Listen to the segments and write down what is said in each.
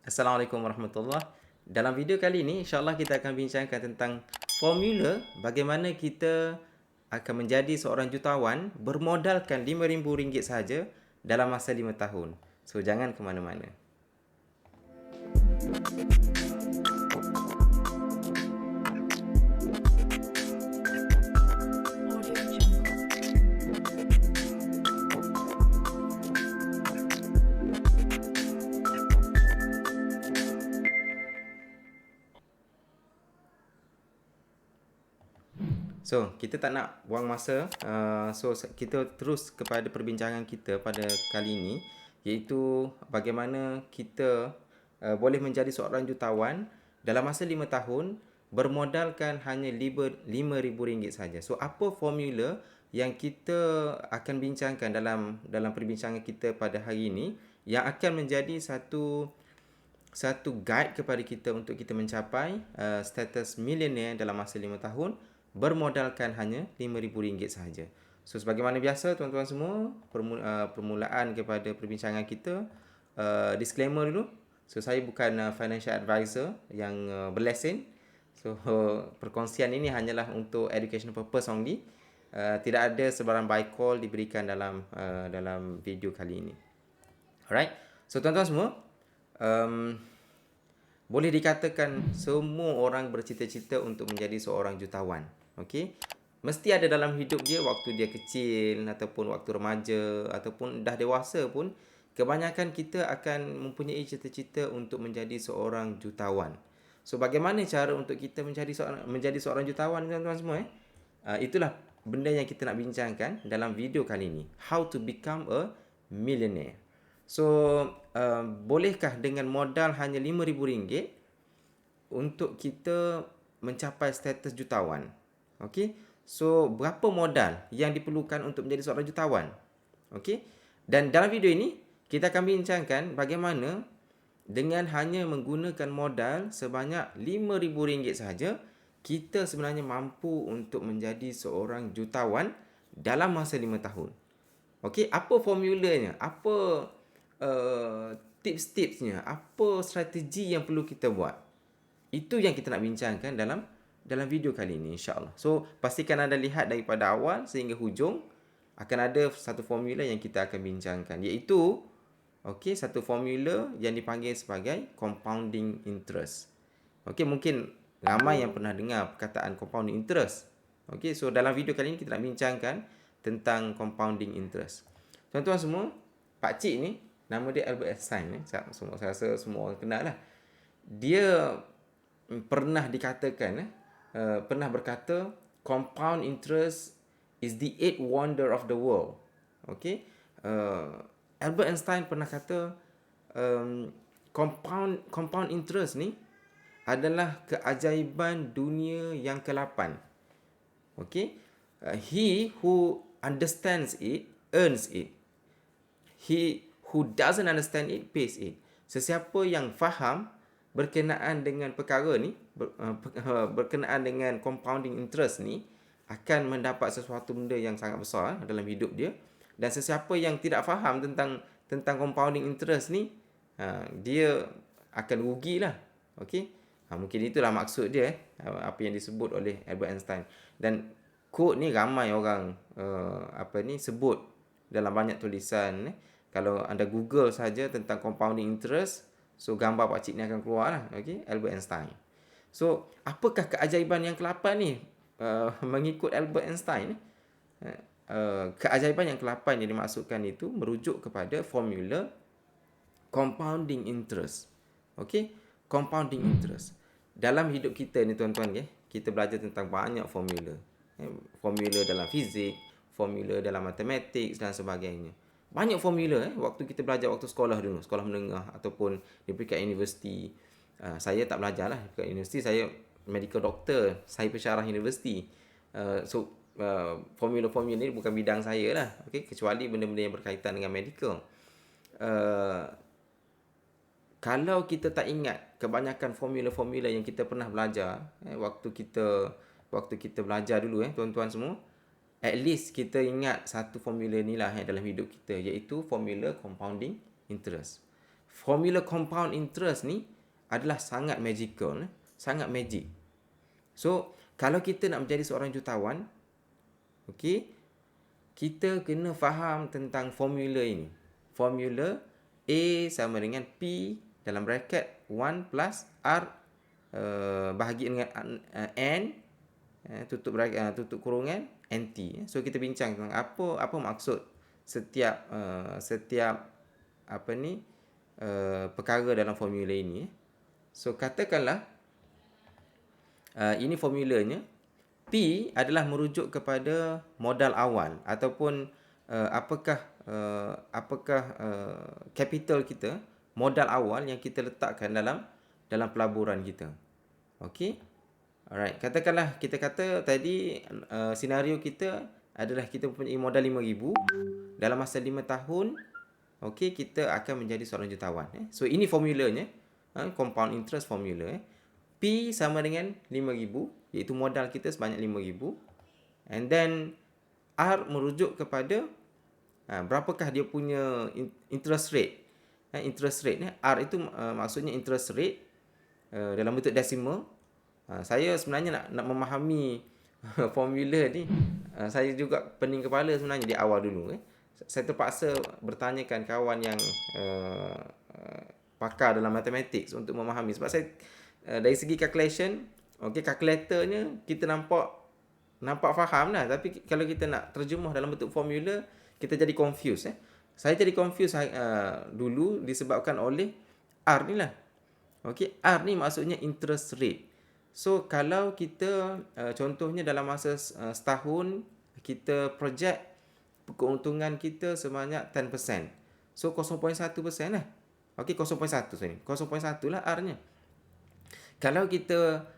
Assalamualaikum warahmatullahi. Dalam video kali ini, insyaAllah kita akan bincangkan tentang formula bagaimana kita akan menjadi seorang jutawan bermodalkan RM5,000 sahaja dalam masa 5 tahun. So, jangan ke mana-mana. So, kita tak nak buang masa. So, kita terus kepada perbincangan kita pada kali ini, iaitu bagaimana kita boleh menjadi seorang jutawan dalam masa 5 tahun bermodalkan hanya RM5,000 saja. So, apa formula yang kita akan bincangkan dalam perbincangan kita pada hari ini yang akan menjadi satu guide kepada kita untuk kita mencapai status millionaire dalam masa 5 tahun bermodalkan hanya RM5,000 sahaja. So, sebagaimana biasa tuan-tuan semua, permulaan kepada perbincangan kita, disclaimer dulu. So, saya bukan financial advisor yang berlesen. So, perkongsian ini hanyalah untuk educational purpose only. Tidak ada sebarang buy call diberikan dalam video kali ini. Alright. So, tuan-tuan semua, boleh dikatakan semua orang bercita-cita untuk menjadi seorang jutawan. Okey. Mesti ada dalam hidup dia waktu dia kecil ataupun waktu remaja ataupun dah dewasa pun, kebanyakan kita akan mempunyai cita-cita untuk menjadi seorang jutawan. So, bagaimana cara untuk kita menjadi seorang jutawan, tuan-tuan semua? Itulah benda yang kita nak bincangkan dalam video kali ini. How to become a millionaire. So, bolehkah dengan modal hanya RM5,000 untuk kita mencapai status jutawan? Okey. So, berapa modal yang diperlukan untuk menjadi seorang jutawan? Okey. Dan dalam video ini, kita akan bincangkan bagaimana dengan hanya menggunakan modal sebanyak RM5,000 sahaja, kita sebenarnya mampu untuk menjadi seorang jutawan dalam masa 5 tahun. Okey, apa formulanya? Apa tips-tipsnya? Apa strategi yang perlu kita buat? Itu yang kita nak bincangkan dalam video kali ini, insya-Allah. So, pastikan anda lihat daripada awal sehingga hujung. Akan ada satu formula yang kita akan bincangkan, iaitu satu formula yang dipanggil sebagai compounding interest. Okey, mungkin ramai yang pernah dengar perkataan compounding interest. Okey, so dalam video kali ini kita nak bincangkan tentang compounding interest. Tuan-tuan semua, pak cik ni nama dia Albert Einstein. Saya rasa semua orang kenal lah. Dia pernah dikatakan, pernah berkata, compound interest is the eighth wonder of the world. Okay? Albert Einstein pernah kata, compound interest ni adalah keajaiban dunia yang ke-8. Okay? He who understands it, earns it. He who doesn't understand it, pays it. Sesiapa yang faham berkenaan dengan perkara ni, berkenaan dengan compounding interest ni, akan mendapat sesuatu benda yang sangat besar dalam hidup dia. Dan sesiapa yang tidak faham tentang compounding interest ni, dia akan rugilah. Okey? Mungkin itulah maksud dia, apa yang disebut oleh Albert Einstein. Dan quote ni ramai orang sebut dalam banyak tulisan. Kalau anda Google saja tentang compounding interest, so gambar pak cik ni akan keluar lah. Okay? Albert Einstein. So, apakah keajaiban yang ke-8 ni? Mengikut Albert Einstein, keajaiban yang ke-8 yang dimaksudkan itu merujuk kepada formula compounding interest. Okay? Compounding interest. Dalam hidup kita ni, tuan-tuan, kita belajar tentang banyak formula. Formula dalam fizik, formula dalam matematik dan sebagainya. Banyak formula waktu kita belajar waktu sekolah dulu, sekolah menengah ataupun di peringkat universiti. Saya tak belajar lah di peringkat universiti, saya medical doctor, saya pensyarah universiti. Formula-formula ni bukan bidang saya lah, okay? Kecuali benda-benda yang berkaitan dengan medical. Kalau kita tak ingat kebanyakan formula-formula yang kita pernah belajar waktu kita belajar dulu, tuan-tuan semua, at least kita ingat satu formula ni lah dalam hidup kita, iaitu formula compounding interest. formula compound interest ni adalah sangat magical, sangat magic. So, kalau kita nak menjadi seorang jutawan, okey, kita kena faham tentang formula ini. Formula A sama dengan P dalam bracket 1 plus R bahagi dengan N tutup kurungan NT. So kita bincang tentang apa maksud setiap perkara dalam formula ini. So katakanlah ini formulanya. P adalah merujuk kepada modal awal ataupun apakah capital kita, modal awal yang kita letakkan dalam pelaburan kita. Okey. Alright, katakanlah kita kata tadi senario kita adalah kita mempunyai modal 5,000 dalam masa 5 tahun. Okey, kita akan menjadi seorang jutawan. So ini formulanya, compound interest formula. P sama dengan 5,000, iaitu modal kita sebanyak 5,000. And then R merujuk kepada berapakah dia punya interest rate. Interest rate R itu maksudnya interest rate dalam bentuk decimal. Saya sebenarnya nak memahami formula ni, saya juga pening kepala sebenarnya di awal dulu. Saya terpaksa bertanyakan kawan yang pakar dalam matematik untuk memahami. Sebab saya dari segi calculation, okey, calculatornya kita nampak faham lah, tapi kalau kita nak terjemah dalam bentuk formula, kita jadi confused. Saya jadi confused dulu disebabkan oleh R ni lah. Okey, R ni maksudnya interest rate. So kalau kita contohnya dalam masa setahun kita project keuntungan kita sebanyak 10%. So 0.1% lah. Okey, 0.1 sorry. 0.1 lah R-nya. Kalau kita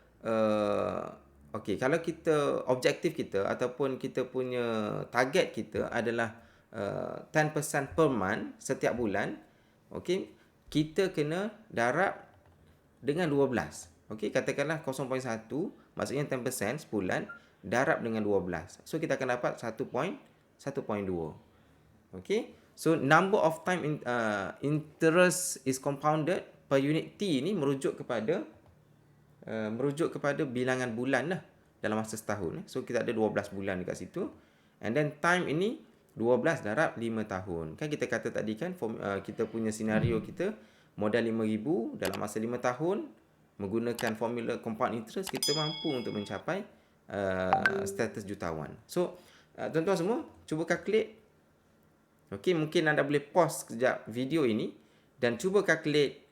kalau kita objektif kita ataupun kita punya target kita adalah 10% per month setiap bulan, okey, kita kena darab dengan 12. Okey, katakanlah 0.1 maksudnya 10% sebulan darab dengan 12. So kita akan dapat 1.2. Okey. So number of time interest is compounded per unit T ni merujuk kepada bilangan bulan lah dalam masa setahun. So kita ada 12 bulan dekat situ. And then time ini 12 darab 5 tahun. Kan kita kata tadi kan kita punya senario kita modal 5,000 dalam masa 5 tahun menggunakan formula compound interest, kita mampu untuk mencapai status jutawan. So tuan-tuan semua cuba calculate. Okey, mungkin anda boleh pause sekejap video ini dan cuba calculate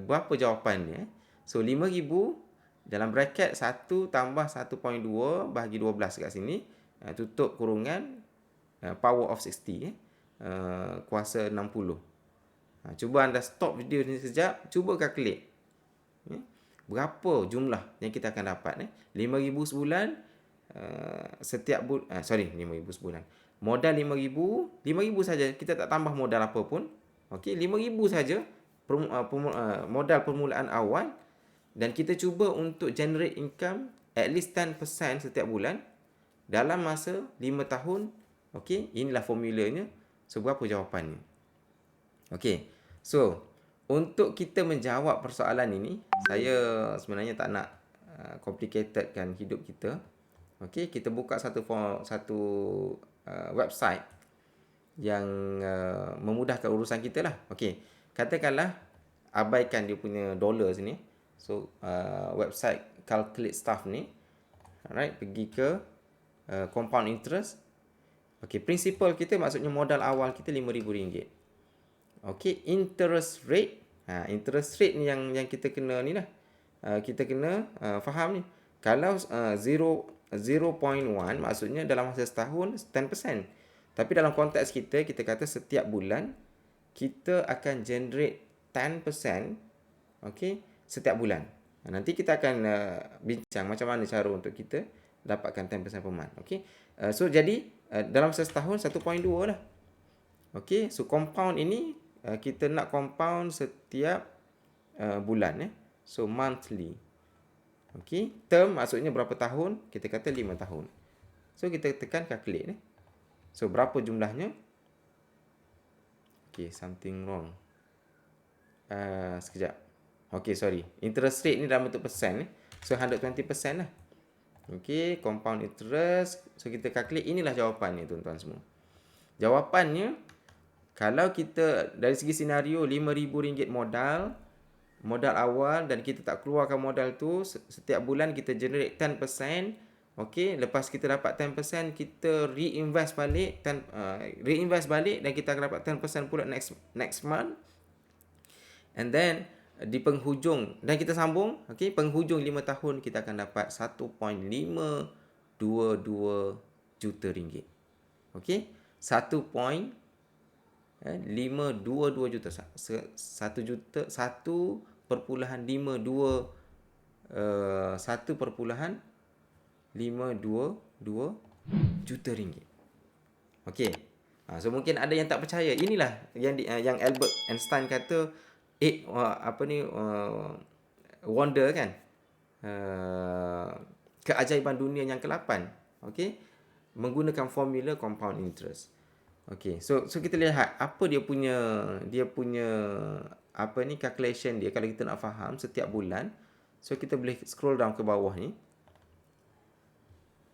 berapa jawapannya. So 5,000 dalam bracket 1 tambah 1.2 bahagi 12 kat sini, tutup kurungan power of 60, kuasa 60. Cuba anda stop video ni sekejap, cuba calculate berapa jumlah yang kita akan dapat. 5,000 sebulan, setiap 5,000 sebulan. Modal 5,000 saja, kita tak tambah modal apa pun. Okey, 5,000 saja modal permulaan awal, dan kita cuba untuk generate income at least 10% setiap bulan dalam masa 5 tahun. Okey, inilah formulanya. So berapa jawapannya? Okey. So untuk kita menjawab persoalan ini, saya sebenarnya tak nak complicatedkan hidup kita. Okey, kita buka satu website yang memudahkan urusan kita lah. Okey, katakanlah abaikan dia punya dollar sini. So website calculate stuff ni, alright, pergi ke compound interest. Okey, principal kita maksudnya modal awal kita RM5,000. Okey, interest rate. Interest rate ni yang kita kena ni lah. Kita kena faham ni. Kalau 0.1 maksudnya dalam masa setahun 10%. Tapi dalam konteks kita kata setiap bulan kita akan generate 10%, okey, setiap bulan. Nanti kita akan bincang macam mana cara untuk kita dapatkan 10% per month. Okey. So jadi dalam masa setahun 1.2 lah. Okey, so compound ini kita nak compound setiap bulan. So monthly. Okey, term maksudnya berapa tahun? Kita kata 5 tahun. So kita tekan calculate. So berapa jumlahnya? Okey, something wrong. Sekejap. Okey, sorry. Interest rate ni dalam bentuk persen. So, 120% lah. Okey, compound interest. So, kita calculate. Inilah jawapannya, tuan-tuan semua. Jawapannya, kalau kita dari segi senario RM5,000 modal awal dan kita tak keluarkan modal tu, setiap bulan kita generate 10%. Okey, lepas kita dapat 10%, kita reinvest balik dan kita akan dapat 10% pula next month. And then di penghujung dan kita sambung, okey, penghujung 5 tahun kita akan dapat 1.522 juta ringgit. Okey, 1.522 juta. 1 juta 1.522 juta ringgit. Okey. So mungkin ada yang tak percaya. Inilah yang Albert Einstein kata wonder kan. Keajaiban dunia yang ke-8. Okey. Menggunakan formula compound interest. Okey. So kita lihat apa dia punya calculation dia kalau kita nak faham setiap bulan. So kita boleh scroll down ke bawah ni.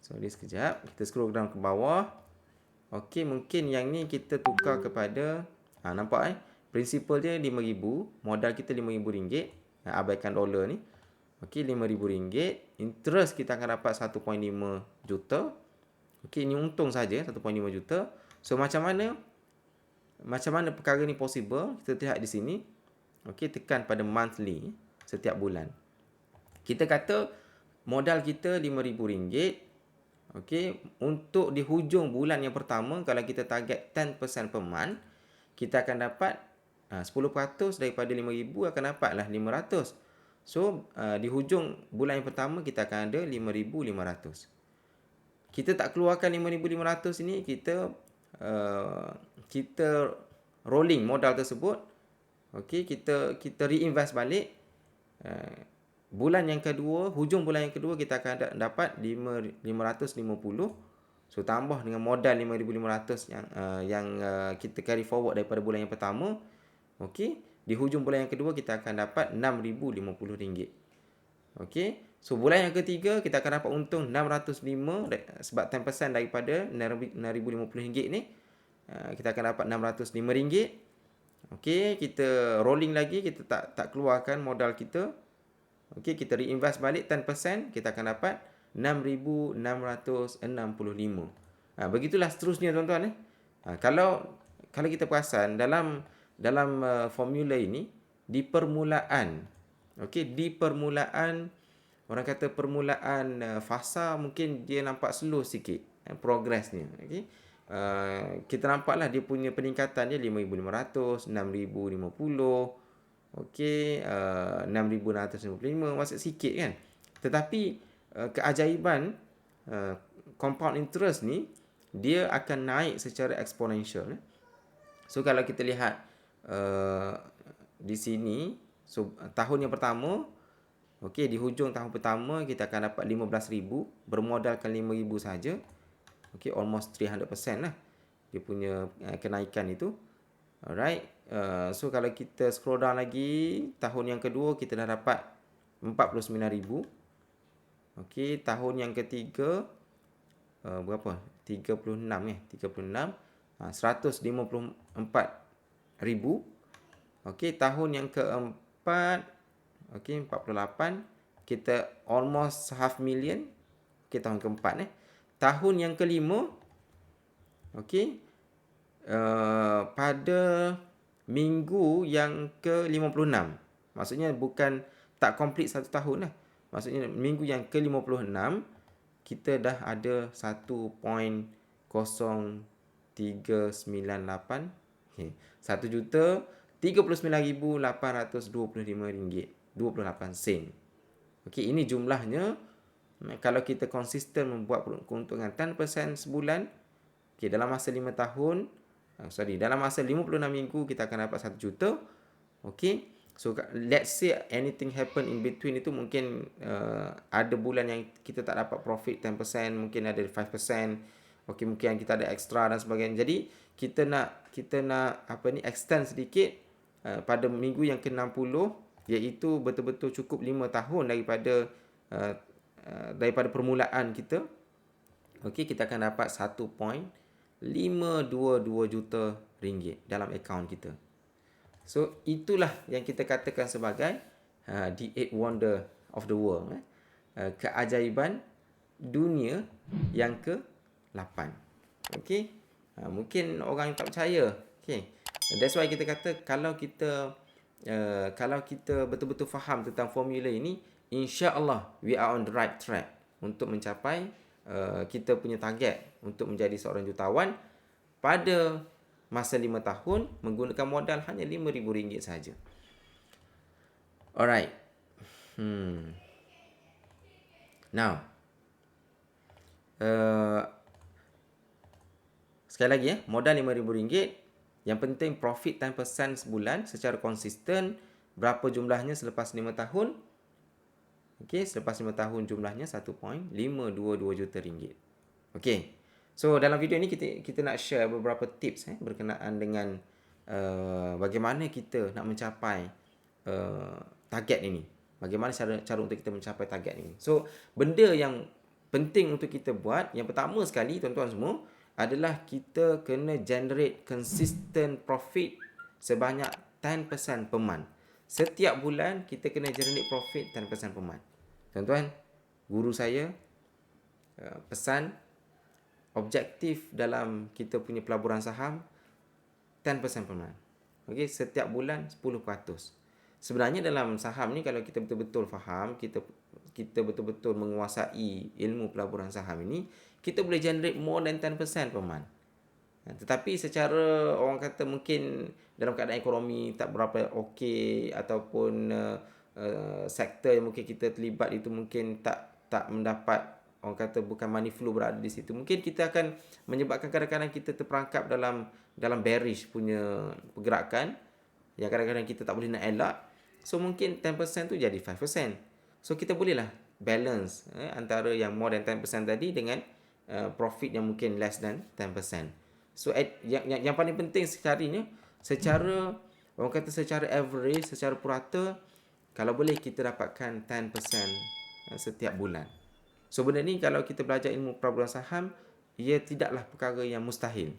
Sorry sekejap. Kita scroll down ke bawah. Okey, mungkin yang ni kita tukar kepada nampak principal dia RM5,000, modal kita RM5,000, abaikan dolar ni. Okey, RM5,000, interest kita akan dapat 1.5 juta. Okey, ini untung saja 1.5 juta. So macam mana perkara ni possible? Kita lihat di sini. Okey, tekan pada monthly setiap bulan. Kita kata modal kita RM5,000. Okey, untuk di hujung bulan yang pertama, kalau kita target 10% per month, kita akan dapat 10% daripada RM5,000 akan dapatlah RM500. So, di hujung bulan yang pertama, kita akan ada RM5,500. Kita tak keluarkan RM5,500 ini, kita rolling modal tersebut. Okey, kita reinvest balik. Bulan yang kedua, hujung bulan yang kedua kita akan dapat 550. So tambah dengan modal 5,500 yang kita carry forward daripada bulan yang pertama. Okey, di hujung bulan yang kedua kita akan dapat RM6,050. Okey, so bulan yang ketiga kita akan dapat untung 605 sebab 10% daripada RM6,050 ni. Kita akan dapat RM605. Okey, kita rolling lagi, kita tak keluarkan modal kita. Okey, kita reinvest balik 10%, kita akan dapat 6,665. Begitulah seterusnya, tuan-tuan. Kalau kita perasan dalam formula ini di permulaan, okey, di permulaan orang kata permulaan fasa mungkin dia nampak slow sikit progressnya. Okey, kita nampaklah dia punya peningkatan dia 5,500, 6,050. Okey, 6,655 masih sikit kan. Tetapi keajaiban compound interest ni dia akan naik secara eksponensial. So kalau kita lihat di sini, so tahun yang pertama, okey, di hujung tahun pertama kita akan dapat 15,000 bermodalkan 5,000 saja. Okey, almost 300% lah dia punya kenaikan itu. Alright. So kalau kita scroll down lagi, tahun yang kedua kita dah dapat 49,000. Okey, tahun yang ketiga berapa? 36 ya, 36. 154,000. Okey, tahun yang keempat, okey, 48. Kita almost half million. Okey, tahun keempat Tahun yang kelima, okey, pada minggu yang ke-56. Maksudnya bukan tak complete 1 tahun lah. Maksudnya minggu yang ke-56 kita dah ada 1.0398. Okey, 1,39,825 ringgit 28 sen. Okey, ini jumlahnya. Kalau kita konsisten membuat keuntungan 10% sebulan, okey, dalam masa 5 tahun, dalam masa 56 minggu kita akan dapat 1 juta. Okey. So let's say anything happen in between itu, mungkin ada bulan yang kita tak dapat profit 10%, mungkin ada 5%. Okey, mungkin kita ada extra dan sebagainya. Jadi kita nak extend sedikit pada minggu yang ke-60, iaitu betul-betul cukup 5 tahun daripada permulaan kita. Okey, kita akan dapat 1.522 juta ringgit dalam akaun kita. So itulah yang kita katakan sebagai the 8 wonder of the world, keajaiban dunia yang ke-8. Okey, mungkin orang tak percaya. Okey, that's why kita kata kalau kita betul-betul faham tentang formula ini, insya-Allah we are on the right track untuk mencapai kita punya target untuk menjadi seorang jutawan pada masa 5 tahun menggunakan modal hanya RM5,000 saja. Alright. Now, sekali lagi modal RM5,000. Yang penting profit 10% sebulan secara konsisten. Berapa jumlahnya selepas 5 tahun? Okey, selepas 5 tahun jumlahnya 1.522 juta ringgit. Okey. So dalam video ni kita nak share beberapa tips berkenaan dengan bagaimana kita nak mencapai target ini. Bagaimana cara untuk kita mencapai target ini. So benda yang penting untuk kita buat, yang pertama sekali tuan-tuan semua, adalah kita kena generate consistent profit sebanyak 10% per month. Setiap bulan kita kena generate profit 10% per month. Tuan-tuan, guru saya pesan objektif dalam kita punya pelaburan saham 10% per month. Okey, setiap bulan 10%. Sebenarnya dalam saham ni kalau kita betul-betul faham, kita betul-betul menguasai ilmu pelaburan saham ini, kita boleh generate more than 10% per month. Tetapi secara orang kata mungkin dalam keadaan ekonomi tak berapa okey, ataupun sektor yang mungkin kita terlibat itu mungkin tak mendapat, orang kata bukan money flow berada di situ, mungkin kita akan menyebabkan kadang-kadang kita terperangkap dalam bearish punya pergerakan yang kadang-kadang kita tak boleh nak elak. So mungkin 10% tu jadi 5%. So kita bolehlah balance antara yang more than 10% tadi dengan profit yang mungkin less than 10%. So yang paling penting sekalinya, secara orang kata secara average, secara purata, kalau boleh kita dapatkan 10% setiap bulan. So benda ni kalau kita belajar ilmu pelaburan saham, ia tidaklah perkara yang mustahil.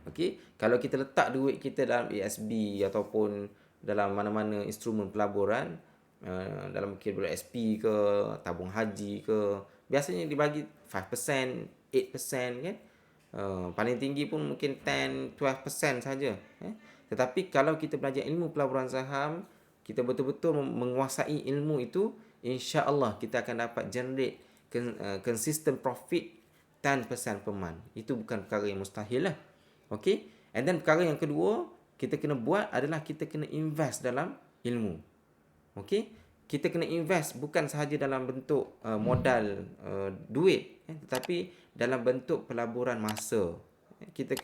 Okey, kalau kita letak duit kita dalam ASB ataupun dalam mana-mana instrumen pelaburan, dalam mungkin SP ke, tabung haji ke, biasanya dibagi 5%, 8% kan. Paling tinggi pun mungkin 10-12% saja. Tetapi kalau kita belajar ilmu pelaburan saham, kita betul-betul menguasai ilmu itu, insya-Allah kita akan dapat generate consistent profit 10% per month. Itu bukan perkara yang mustahil lah. Okay. And then perkara yang kedua kita kena buat adalah kita kena invest dalam ilmu. Okay. Kita kena invest bukan sahaja dalam bentuk modal duit, tetapi dalam bentuk pelaburan masa. Kita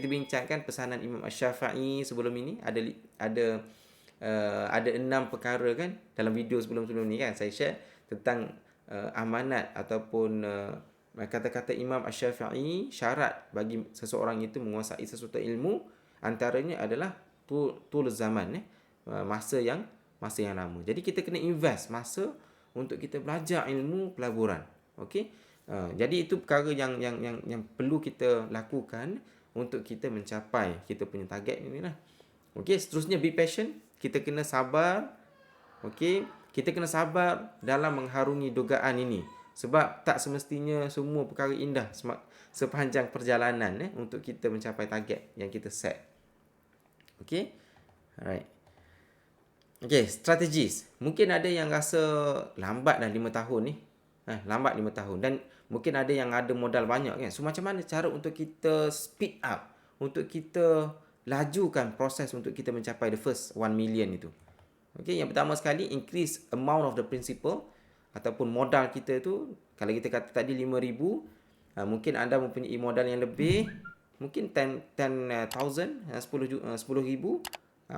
bincangkan pesanan Imam Asy-Syafi'i sebelum ini, ada 6 perkara kan dalam video sebelum-sebelum ni kan saya share tentang amanat ataupun kata-kata Imam Asy-Syafi'i, syarat bagi seseorang itu menguasai sesuatu ilmu, antaranya adalah tul zaman, masa yang lama. Jadi kita kena invest masa untuk kita belajar ilmu pelaburan. Okey. Jadi itu perkara yang perlu kita lakukan untuk kita mencapai kita punya target ini lah. Okey, seterusnya be patient. Kita kena sabar. Okey, kita kena sabar dalam mengharungi dugaan ini. Sebab tak semestinya semua perkara indah sepanjang perjalanan untuk kita mencapai target yang kita set. Okey. Alright. Okey, strategies. Mungkin ada yang rasa lambat dah 5 tahun ni. Lambat 5 tahun. Dan mungkin ada yang ada modal banyak kan. So macam mana cara untuk kita speed up, untuk kita lajukan proses untuk kita mencapai the first 1 million itu. Okey, yang pertama sekali, increase amount of the principal ataupun modal kita tu. Kalau kita kata tadi 5,000, mungkin anda mempunyai modal yang lebih, mungkin 10,000, 10,000,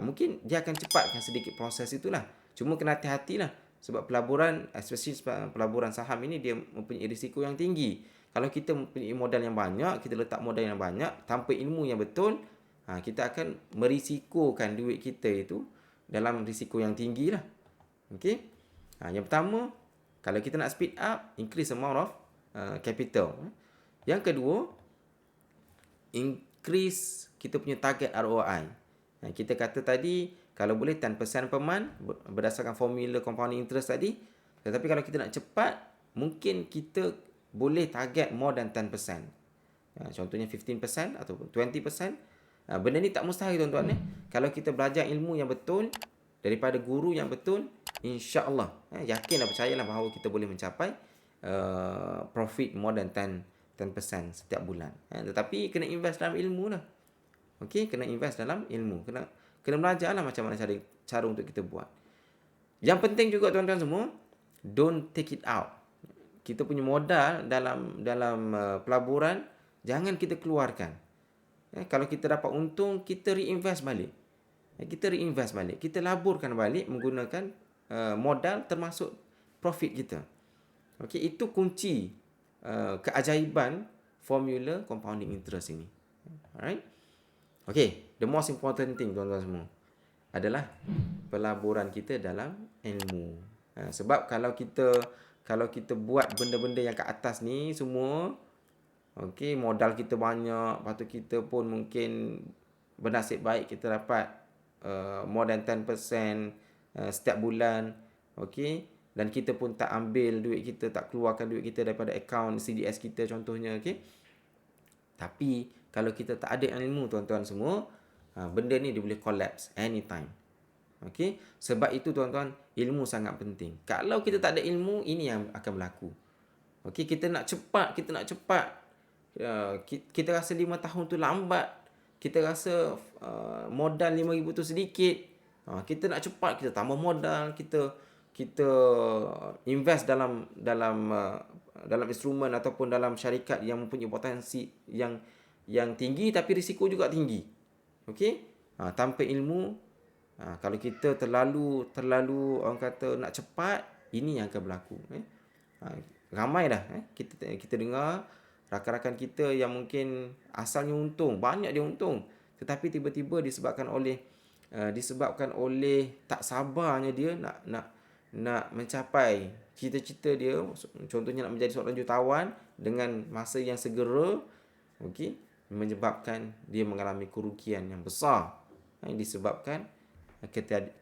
mungkin dia akan cepatkan sedikit proses itulah. Cuma kena hati-hatilah sebab pelaburan, especially pelaburan saham ini, dia mempunyai risiko yang tinggi. Kalau kita mempunyai modal yang banyak, kita letak modal yang banyak tanpa ilmu yang betul, kita akan merisikokan duit kita itu dalam risiko yang tinggi lah. Okey. Yang pertama, kalau kita nak speed up, increase amount of capital. Yang kedua, increase kita punya target ROI. Kita kata tadi, kalau boleh 10% per month berdasarkan formula compounding interest tadi. Tetapi kalau kita nak cepat, mungkin kita boleh target more than 10%. Contohnya 15% atau 20%. Benda ni tak mustahil tuan-tuan. Kalau kita belajar ilmu yang betul daripada guru yang betul, insya-Allah, yakinlah, percayalah bahawa kita boleh mencapai profit more than 10% setiap bulan. Tetapi kena invest dalam ilmu lah. Okey, kena invest dalam ilmu. Kena belajarlah macam mana cara untuk kita buat. Yang penting juga tuan-tuan semua, don't take it out. Kita punya modal dalam pelaburan jangan kita keluarkan. Kalau kita dapat untung, kita reinvest balik. Kita laburkan balik menggunakan modal termasuk profit kita. Okey, itu kunci keajaiban formula compounding interest ini. Alright? Okey, the most important thing tuan-tuan semua adalah pelaburan kita dalam ilmu. Sebab kalau kita buat benda-benda yang kat atas ni semua, okey, modal kita banyak, lepas tu kita pun mungkin bernasib baik kita dapat more than 10% setiap bulan, okey, dan kita pun tak ambil duit kita, tak keluarkan duit kita daripada akaun CDS kita contohnya, okey. Tapi kalau kita tak ada ilmu tuan-tuan semua, benda ni dia boleh collapse anytime. Okey, sebab itu tuan-tuan, ilmu sangat penting. Kalau kita tak ada ilmu, ini yang akan berlaku. Okey, kita nak cepat. Kita rasa 5 tahun tu lambat. Kita rasa modal 5,000 tu sedikit. Kita nak cepat, kita tambah modal, kita invest dalam instrumen ataupun dalam syarikat yang mempunyai potensi yang tinggi tapi risiko juga tinggi. Okey? Tanpa ilmu, kalau kita terlalu orang kata nak cepat, ini yang akan berlaku. Ramai dah kita dengar rakan-rakan kita yang mungkin asalnya untung, banyak dia untung, tetapi tiba-tiba disebabkan oleh tak sabarnya dia nak mencapai cita-cita dia, contohnya nak menjadi seorang jutawan dengan masa yang segera, okey, menyebabkan dia mengalami kerugian yang besar disebabkan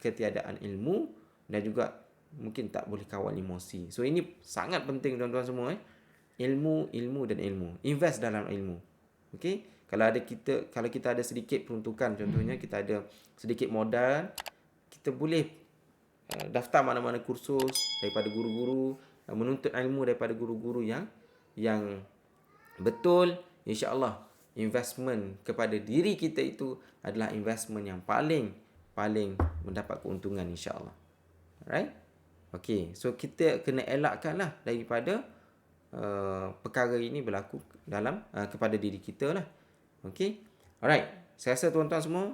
ketiadaan ilmu dan juga mungkin tak boleh kawal emosi. So ini sangat penting tuan-tuan semua. Ilmu dan ilmu. Invest dalam ilmu. Okey? Kalau kita ada sedikit peruntukan, contohnya kita ada sedikit modal, kita boleh daftar mana-mana kursus daripada guru-guru, menuntut ilmu daripada guru-guru yang betul. Insya-Allah investment kepada diri kita itu adalah investment yang paling mendapat keuntungan, insya-Allah. Alright? Okey, so kita kena elakkanlah daripada perkara ini berlaku dalam kepada diri kita lah. Okey. Alright. Saya rasa tuan-tuan semua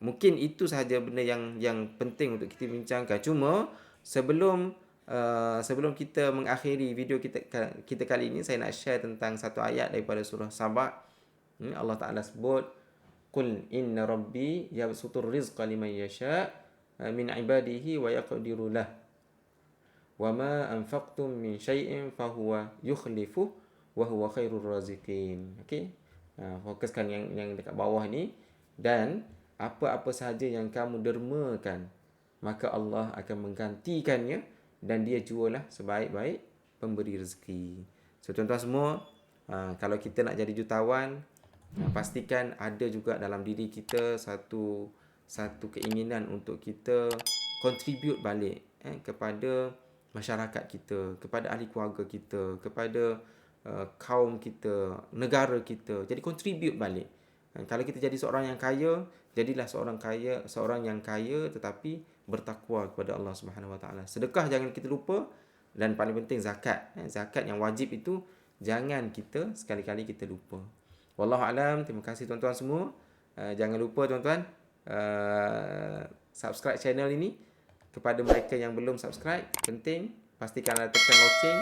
mungkin itu sahaja benda yang penting untuk kita bincangkan. Cuma sebelum kita mengakhiri video kita kali ini, saya nak share tentang satu ayat daripada surah Sabah. Allah Taala sebut, "Qul inna rabbi yabsutur rizqa liman yasha' min ibadihi wa yaqdiru lah. Wa ma anfaqtum min syai'in fahuwa yukhlifuh wa huwa khairur raziqin." Okey. Fokuskan yang dekat bawah ni. Dan apa-apa sahaja yang kamu dermakan, maka Allah akan menggantikannya dan dia jualah sebaik-baik pemberi rezeki. So tuan-tuan semua, kalau kita nak jadi jutawan, pastikan ada juga dalam diri kita satu keinginan untuk kita contribute balik kepada masyarakat kita, kepada ahli keluarga kita, kepada kaum kita, negara kita. Jadi contribute balik. Kalau kita jadi seorang yang kaya, jadilah seorang yang kaya tetapi bertakwa kepada Allah Subhanahu Wa Taala. Sedekah jangan kita lupa, dan paling penting zakat. Zakat yang wajib itu jangan kita sekali-kali kita lupa. Wallahu alam. Terima kasih tuan-tuan semua. Jangan lupa tuan-tuan subscribe channel ini. Kepada mereka yang belum subscribe, penting pastikan tekan loceng.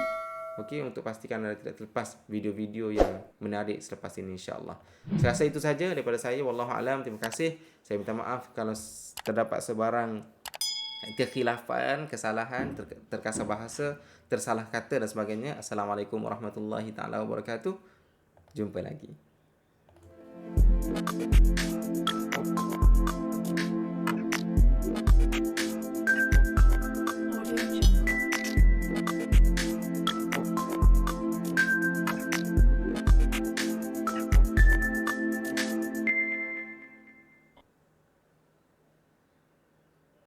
Okey, untuk pastikan anda tidak terlepas video-video yang menarik selepas ini insya-Allah. Saya rasa itu saja daripada saya. Wallahu alam. Terima kasih. Saya minta maaf kalau terdapat sebarang kekhilafan, kesalahan, terkasar bahasa, tersalah kata dan sebagainya. Assalamualaikum warahmatullahi taala wabarakatuh. Jumpa lagi.